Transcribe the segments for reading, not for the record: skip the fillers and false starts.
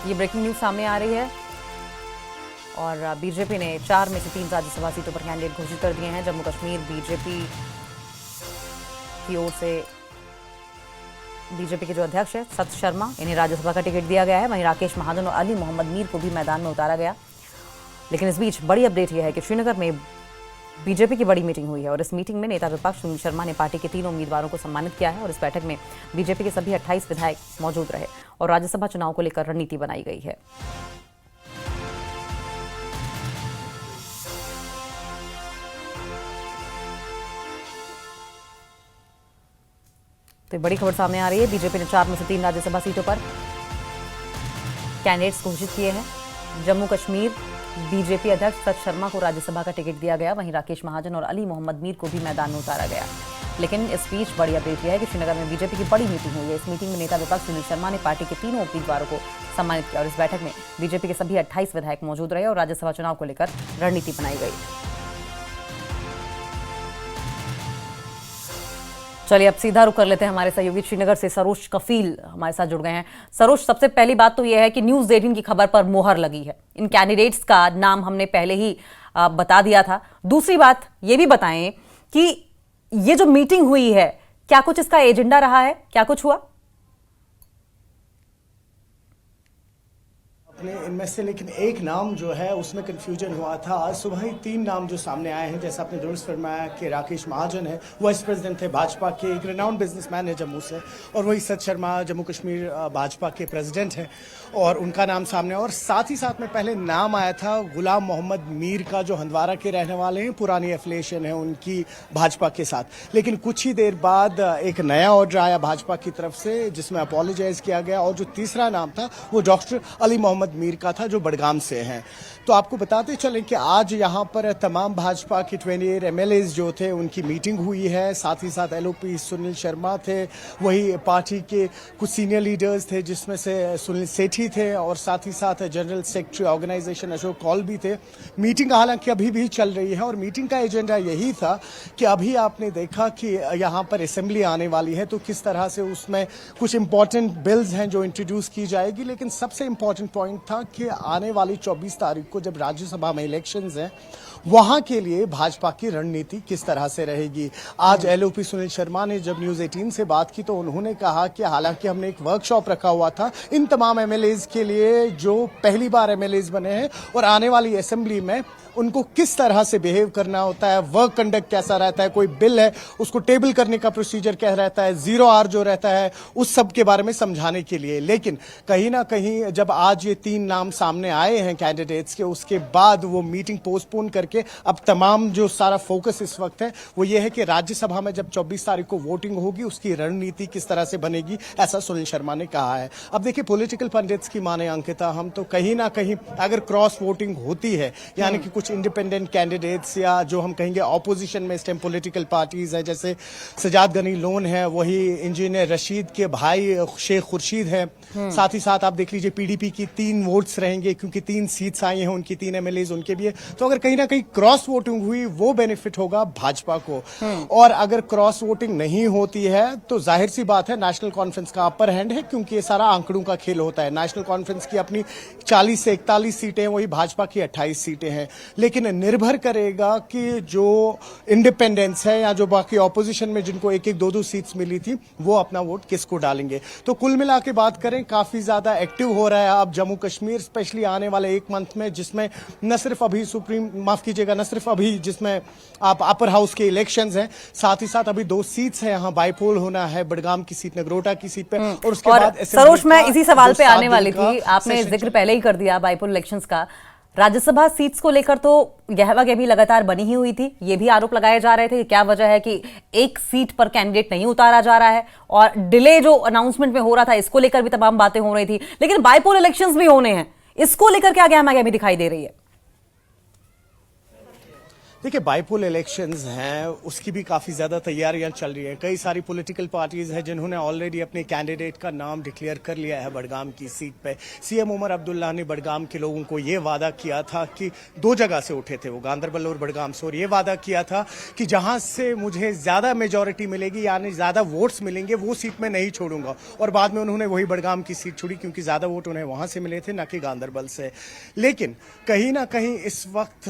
ये breaking news सामने आ रही है और बीजेपी ने 4 में से 3 राज्यसभा सीटों पर कैंडिडेट घोषित कर दिए हैं। जम्मू कश्मीर बीजेपी की ओर से बीजेपी के जो अध्यक्ष है सत शर्मा, इन्हें राज्यसभा का टिकट दिया गया है। वहीं राकेश महाजन और अली मोहम्मद मीर को भी मैदान में उतारा गया। लेकिन इस बीच बड़ी अपडेट यह है कि श्रीनगर में बीजेपी की बड़ी मीटिंग हुई है और इस मीटिंग में नेता विपक्ष सुनील शर्मा ने पार्टी के 3 उम्मीदवारों को सम्मानित किया है और इस बैठक में बीजेपी के सभी 28 विधायक मौजूद रहे और राज्यसभा चुनाव को लेकर रणनीति बनाई गई है। तो बड़ी खबर सामने आ रही है। बीजेपी ने 4 में से 3 राज्यसभा सीटों पर कैंडिडेट्स घोषित किए हैं। जम्मू कश्मीर बीजेपी अध्यक्ष सत शर्मा को राज्यसभा का टिकट दिया गया। वहीं राकेश महाजन और अली मोहम्मद मीर को भी मैदान में उतारा गया। लेकिन इस बीच बड़ी अपडेट यह है कि श्रीनगर में बीजेपी की बड़ी मीटिंग हुई है। इस मीटिंग में नेता विपक्ष सुनील शर्मा ने पार्टी के 3 उम्मीदवारों को सम्मानित किया और इस बैठक में बीजेपी के सभी 28 विधायक मौजूद रहे और राज्यसभा चुनाव को लेकर रणनीति बनाई गई। चलिए अब सीधा रुख कर लेते हैं हमारे सहयोगी श्रीनगर से सरोज कफील हमारे साथ जुड़ गए हैं। सरोज, सबसे पहली बात तो यह है कि न्यूज़ 18 की खबर पर मोहर लगी है। इन कैंडिडेट्स का नाम हमने पहले ही बता दिया था। दूसरी बात ये भी बताएं कि ये जो मीटिंग हुई है, क्या कुछ इसका एजेंडा रहा है, क्या कुछ हुआ? इनमें से लेकिन एक नाम जो है उसमें कंफ्यूजन हुआ था। आज सुबह ही 3 नाम जो सामने आए हैं, जैसा आपने दुरुस्त फरमाया कि राकेश महाजन है, वाइस प्रेसिडेंट थे भाजपा के, एक रिनाउंड बिजनेसमैन है जम्मू से, और वही सत शर्मा जम्मू कश्मीर भाजपा के प्रेसिडेंट हैं और उनका नाम सामने। और साथ ही साथ में पहले नाम आया था गुलाम मोहम्मद मीर का, जो हंदवारा के रहने वाले हैं, पुरानी एफिलिएशन है उनकी भाजपा के साथ। लेकिन कुछ ही देर बाद एक नया ऑर्डर आया भाजपा की तरफ से जिसमें अपोलोजाइज किया गया और जो तीसरा नाम था वो डॉक्टर अली मोहम्मद मीर का था, जो बड़गाम से हैं। तो आपको बताते चलें कि आज यहाँ पर तमाम भाजपा के 28 एमएलएज जो थे उनकी मीटिंग हुई है। साथ ही साथ एलओपी सुनील शर्मा थे, वही पार्टी के कुछ सीनियर लीडर्स थे जिसमें से सुनील सेठी थे और साथ ही साथ general secretary organisation Ashok Kaul भी थे। मीटिंग हालांकि अभी भी चल रही है और मीटिंग का एजेंडा यही था कि अभी आपने देखा कि यहाँ पर असेंबली आने वाली है तो किस तरह से उसमें कुछ इंपॉर्टेंट बिल्स हैं जो इंट्रोड्यूस की जाएगी। लेकिन सबसे इंपॉर्टेंट पॉइंट था कि आने वाली 24 तारीख को जब राज्यसभा में इलेक्शंस हैं, वहां के लिए भाजपा की रणनीति किस तरह से रहेगी। आज एलओपी सुनील शर्मा ने जब न्यूज़ 18 से बात की तो उन्होंने कहा कि हालांकि हमने एक वर्कशॉप रखा हुआ था इन तमाम एमएलएज के लिए जो पहली बार एमएलएज बने हैं और आने वाली असेंबली में उनको किस तरह से बिहेव करना होता है, वर्क कंडक्ट कैसा रहता है, कोई बिल है उसको टेबल करने का प्रोसीजर क्या रहता है, 0 आवर जो रहता है, उस सब के बारे में समझाने के लिए। लेकिन कहीं ना कहीं जब आज ये 3 नाम सामने आए हैं कैंडिडेट्स के, उसके बाद वो मीटिंग पोस्टपोन करके अब तमाम जो सारा फोकस इस वक्त है वो ये है कि राज्यसभा में जब 24 तारीख को वोटिंग होगी उसकी रणनीति किस तरह से बनेगी, ऐसा सुनील शर्मा ने कहा है। अब देखिए, पॉलिटिकल पंडित्स की माने अंकिता, हम तो कहीं ना कहीं अगर क्रॉस वोटिंग होती है, यानी कि कुछ इंडिपेंडेंट कैंडिडेट्स या जो हम कहेंगे ऑपोजिशन में इस टाइम पॉलिटिकल पार्टीज है, जैसे सजाद गनी लोन है, वही इंजीनियर रशीद के भाई शेख खुर्शीद है, साथ ही साथ आप देख लीजिए पीडीपी की 3 वोट्स रहेंगे क्योंकि 3 सीट्स आई हैं उनकी, 3 एमएलएज उनके भी है। तो अगर कहीं ना कहीं क्रॉस वोटिंग हुई वो बेनिफिट होगा भाजपा को। और अगर क्रॉस वोटिंग नहीं होती है तो जाहिर सी बात है नेशनल कॉन्फ्रेंस का अपर हैंड है, क्योंकि ये सारा आंकड़ों का खेल होता है। नेशनल कॉन्फ्रेंस की अपनी 40 से 41 सीटें हैं, वही भाजपा की 28 सीटें हैं। लेकिन निर्भर करेगा कि जो इंडिपेंडेंस है या जो बाकी ऑपोजिशन में जिनको 1-1, 2-2 सीट्स मिली थी वो अपना वोट किसको डालेंगे। तो कुल मिला के बात करें, काफी ज्यादा एक्टिव हो रहा है अब जम्मू कश्मीर, स्पेशली आने वाले 1 मंथ में, जिसमें न सिर्फ अभी न सिर्फ अभी जिसमें आप अपर हाउस के इलेक्शंस हैं, साथ ही साथ अभी 2 सीट्स हैं यहाँ, बाईपोल होना है बड़गाम की सीट, नगरोटा की सीट पे, और उसके बाद सरोज, मैं इसी सवाल पे आने वाली थी। आपने जिक्र पहले ही कर दिया बाईपोल इलेक्शंस का। राज्यसभा सीट्स को लेकर तो गहमा-गहमी लगातार बनी ही हुई थी। ये भी आरोप लगाए जा रहे थे कि क्या वजह है कि एक सीट पर कैंडिडेट नहीं उतारा जा रहा है और डिले जो अनाउंसमेंट में हो रहा था इसको लेकर भी तमाम बातें हो रही थी। लेकिन बाईपोल इलेक्शंस भी होने हैं, इसको लेकर क्या गहमा-गहमी दिखाई दे रही है? देखिए, बाईपोल इलेक्शंस हैं, उसकी भी काफ़ी ज़्यादा तैयारियां चल रही हैं। कई सारी पॉलिटिकल पार्टीज़ हैं जिन्होंने ऑलरेडी अपने कैंडिडेट का नाम डिक्लेयर कर लिया है बडगाम की सीट पे। सीएम उमर अब्दुल्ला ने बडगाम के लोगों को ये वादा किया था कि 2 जगह से उठे थे वो, गांधरबल और बडगाम से, और ये वादा किया था कि जहां से मुझे ज़्यादा मेजॉरिटी मिलेगी यानी ज़्यादा वोट्स मिलेंगे वो सीट में नहीं छोड़ूंगा। और बाद में उन्होंने वही बडगाम की सीट छोड़ी क्योंकि ज़्यादा वोट उन्हें वहां से मिले थे, न कि गांधरबल से। लेकिन कहीं ना कहीं इस वक्त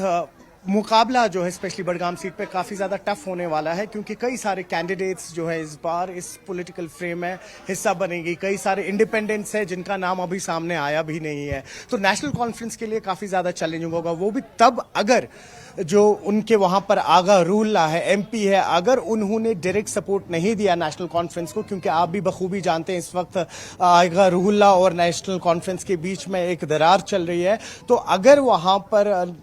मुकाबला जो है स्पेशली बडगाम सीट पे काफ़ी ज़्यादा टफ होने वाला है, क्योंकि कई सारे कैंडिडेट्स जो है इस बार इस पॉलिटिकल फ्रेम में हिस्सा बनेंगे। कई सारे इंडिपेंडेंट्स हैं जिनका नाम अभी सामने आया भी नहीं है। तो नेशनल कॉन्फ्रेंस के लिए काफ़ी ज़्यादा चैलेंजिंग होगा, वो भी तब अगर जो उनके वहां पर आगा रूल्ला है, एमपी है, अगर उन्होंने डायरेक्ट सपोर्ट नहीं दिया नेशनल कॉन्फ्रेंस को, क्योंकि आप भी बखूबी जानते हैं इस वक्त आगा रूल्ला और नेशनल कॉन्फ्रेंस के बीच में एक दरार चल रही है। तो अगर वहां पर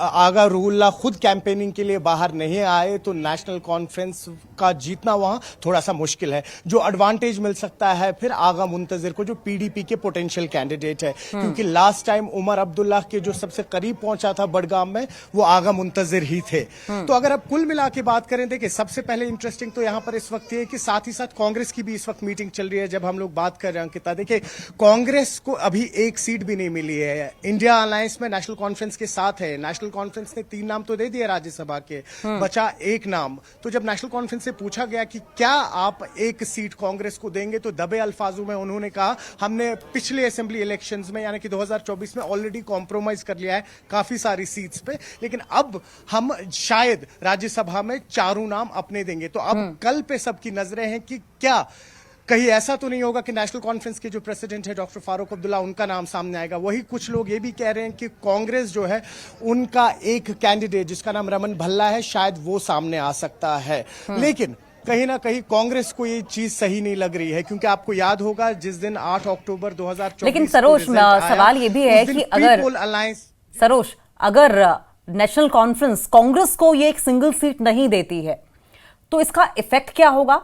आगा रूल्ला खुद कैंपेनिंग के लिए बाहर नहीं आए तो नेशनल कॉन्फ्रेंस का जीतना वहां थोड़ा सा मुश्किल है। जो एडवांटेज मिल सकता है फिर आगा मुंतजिर को, जो पीडीपी के पोटेंशियल कैंडिडेट है, क्योंकि लास्ट टाइम उमर अब्दुल्ला के जो सबसे करीब पहुंचा था बडगाम में वो आगा मुंतजिर ही थे। तो अगर अब कुल मिला के बात करें, देखिए सबसे पहले इंटरेस्टिंग तो यहां पर इस वक्त ये है कि साथ ही साथ कांग्रेस की भी इस वक्त मीटिंग चल रही है। जब हम लोग बात कर रहे हैं अंकिता, देखिए कांग्रेस को अभी एक सीट भी नहीं मिली है। इंडिया अलायंस में नेशनल कॉन्फ्रेंस के साथ है। नेशनल कॉन्फ्रेंस ने 3 नाम तो दे दिए राज्यसभा के, बचा एक नाम। तो जब नेशनल कॉन्फ्रेंस से पूछा गया कि क्या आप एक सीट कांग्रेस को देंगे, तो दबे अल्फाजों में उन्होंने कहा हमने पिछले असेंबली इलेक्शंस में यानी कि 2024 में ऑलरेडी कॉम्प्रोमाइज कर लिया है काफी सारी सीट्स पे, लेकिन अब हम शायद राज्यसभा में 4 नाम अपने देंगे। तो अब कल पे सबकी नजरें हैं कि क्या कहीं ऐसा तो नहीं होगा कि नेशनल कॉन्फ्रेंस के जो प्रेसिडेंट है डॉक्टर फारूक अब्दुल्ला, उनका नाम सामने आएगा। वही कुछ लोग ये भी कह रहे हैं कि कांग्रेस जो है उनका एक कैंडिडेट जिसका नाम रमन भल्ला है, शायद वो सामने आ सकता है। लेकिन कहीं ना कहीं कांग्रेस को ये चीज सही नहीं लग रही है, क्योंकि आपको याद होगा जिस दिन 8 अक्टूबर 2024 लेकिन सरोज, सवाल ये भी है कि अगर नेशनल कॉन्फ्रेंस कांग्रेस को ये एक सिंगल सीट नहीं देती है तो इसका इफेक्ट क्या होगा,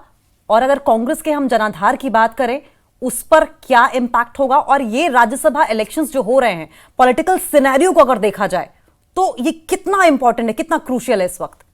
और अगर कांग्रेस के हम जनाधार की बात करें उस पर क्या इंपैक्ट होगा, और ये राज्यसभा इलेक्शंस जो हो रहे हैं पॉलिटिकल सिनेरियो को अगर देखा जाए तो ये कितना इंपॉर्टेंट है, कितना क्रूशियल है इस वक्त?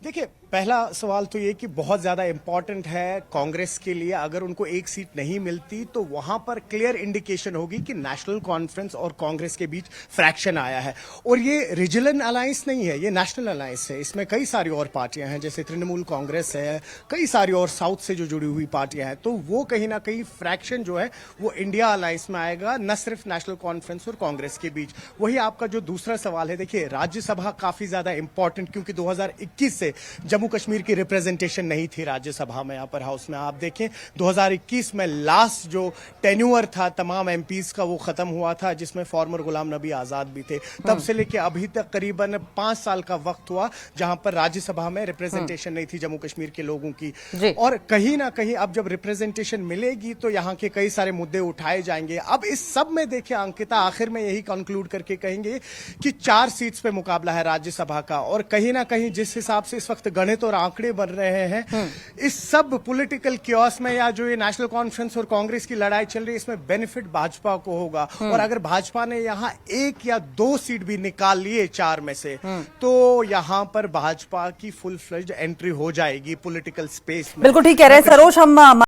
देखिए, पहला सवाल तो ये कि बहुत ज़्यादा इंपॉर्टेंट है कांग्रेस के लिए। अगर उनको एक सीट नहीं मिलती तो वहां पर क्लियर इंडिकेशन होगी कि नेशनल कॉन्फ्रेंस और कांग्रेस के बीच फ्रैक्शन आया है। और ये रीजनल अलायंस नहीं है, ये नेशनल अलायंस है। इसमें कई सारी और पार्टियां हैं, जैसे तृणमूल कांग्रेस है, कई सारी और साउथ से जो जुड़ी हुई पार्टियां हैं। तो वो कहीं ना कहीं फ्रैक्शन जो है वो इंडिया अलायंस में आएगा, न सिर्फ नेशनल कॉन्फ्रेंस और कांग्रेस के बीच। वही आपका जो दूसरा सवाल है, देखिए राज्यसभा काफी ज्यादा इंपॉर्टेंट, क्योंकि 2021 से जम्मू कश्मीर की रिप्रेजेंटेशन नहीं थी राज्यसभा में, अपर हाउस में। आप देखें 2021 में लास्ट जो टेन्यूअर था तमाम एमपीज का वो खत्म हुआ था, जिसमें फॉर्मर गुलाम नबी आजाद भी थे। तब से लेके अभी तक करीबन 5 साल का वक्त हुआ जहां पर राज्यसभा में रिप्रेजेंटेशन नहीं थी जम्मू कश्मीर के लोगों की। और कहीं ना कहीं अब जब रिप्रेजेंटेशन मिलेगी तो यहाँ के कई सारे मुद्दे उठाए जाएंगे। अब इस सब में देखिए अंकिता, आखिर में यही कंक्लूड करके कहेंगे कि 4 सीट्स पे मुकाबला है राज्यसभा का, और कहीं ना कहीं जिस हिसाब से इस वक्त गणित और आंकड़े बन रहे हैं, इस सब पॉलिटिकल क्योस में या जो ये नेशनल कॉन्फ्रेंस और कांग्रेस की लड़ाई चल रही है, इसमें बेनिफिट भाजपा को होगा। और अगर भाजपा ने यहाँ 1 या 2 सीट भी निकाल लिए 4 में से, तो यहाँ पर भाजपा की फुल फ्लेज्ड एंट्री हो जाएगी पॉलिटिकल स्पेस में। बिल्कुल ठीक कह रहे हैं सरोज। हम